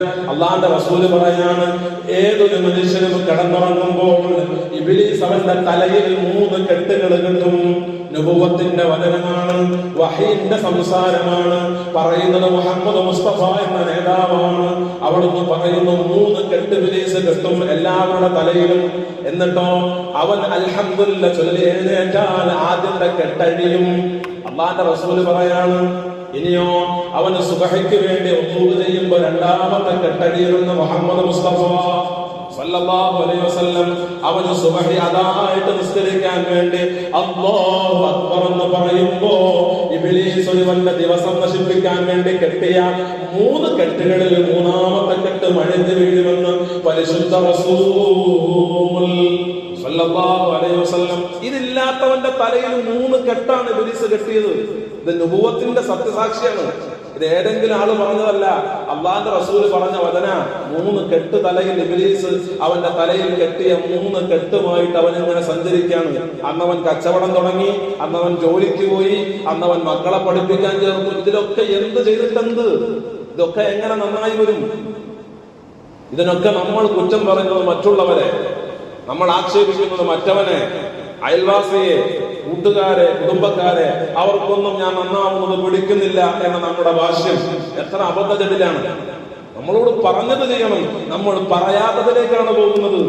അള്ളാന്റെ റസൂല് പറയാണ്, ഏതൊരു മനുഷ്യനും കിടന്നുറങ്ങുമ്പോൾ ഇബ്ലീസ് അവന്റെ തലയിൽ 3 കെട്ടുകൾ കെട്ടും. നബുവത്തിന്റെ വചനമാണ്, വഹീന്റെ സംസാരമാണ്, പറയുന്നത് മുഹമ്മദ് മുസ്തഫ എന്ന നേതാവാണ്. അവിടുന്ന് പറയുന്നു 3 കെട്ട് ഇബ്ലീസ് കെട്ടും എല്ലാവരുടെ തലയിലും. എന്നിട്ടോ അവൻ അൽഹംദുലില്ലാഹ് ചൊല്ലി എഴുന്നേറ്റാൽ ആദ്യത്തെ കെട്ടഴിയും. അള്ളാന്റെ റസൂല് പറയാണ്, ഇനിയോ അവന് സുബഹിക്ക് വേണ്ടി ഉളൂ ചെയ്യുമ്പോ 2ാമത്തെ കെട്ടടിയിലെന്ന് മുഹമ്മദ് മുസ്തഫ സല്ലല്ലാഹു അലൈഹി വസല്ലം അവന് സുബഹി അദായിട്ട് നിസ്കരിക്കാൻ വേണ്ടി അല്ലാഹു അക്ബർ എന്ന് പറയുമ്പോ ഇബ്ലീസ് ഒരുവന്റെ ദിവസം നശിപ്പിക്കാൻ വേണ്ടി കെട്ടിയ 3 കെട്ടുകളിൽ 3ാമത്തെ കെട്ട് മഴഞ്ഞു വീഴുമെന്ന് പരിശുദ്ധ റസൂൽ സല്ലല്ലാഹു അലൈഹി വസല്ലം. ഇതില്ലാത്തവന്റെ തലയിൽ 3 കെട്ടാണ് ഇബ്ലീസ് കെട്ടിയത്. ഇത് നുബുവത്തിന്റെ സത്യസാക്ഷിയാണ്. ഇത് ഏതെങ്കിലും ആള് പറഞ്ഞതല്ല, അള്ളാന്റെ റസൂല് പറഞ്ഞ വചന. 3 കെട്ട് തലയിൽ ഇബ്ലീസ് അവന്റെ തലയിൽ കെട്ടിയ 3 കെട്ടുമായിട്ട് അവൻ ഇങ്ങനെ സഞ്ചരിക്കാണ്. അന്നവൻ കച്ചവടം തുടങ്ങി, അന്നവൻ ജോലിക്ക് പോയി, അന്നവൻ മക്കളെ പഠിപ്പിക്കാൻ ചേർന്നു. ഇതിലൊക്കെ എന്ത് ചെയ്തിട്ടെന്ത്? ഇതൊക്കെ എങ്ങനെ നന്നായി വരും? ഇതിനൊക്കെ നമ്മൾ കുറ്റം പറയുന്നത് മറ്റുള്ളവരെ, നമ്മൾ ആക്ഷേപിക്കുന്നത് മറ്റവനെ, അയൽവാസിയെ, കൂട്ടുകാരെ, കുടുംബക്കാരെ. അവർക്കൊന്നും ഞാൻ നന്നാവുന്നത് പിടിക്കുന്നില്ല എന്ന നമ്മുടെ ഭാഷ്യം എത്ര അബദ്ധജടിലാണ്. നമ്മളോട് പറഞ്ഞത് ചെയ്യണം, നമ്മൾ പറയാത്തതിലേക്കാണ് പോകുന്നത്.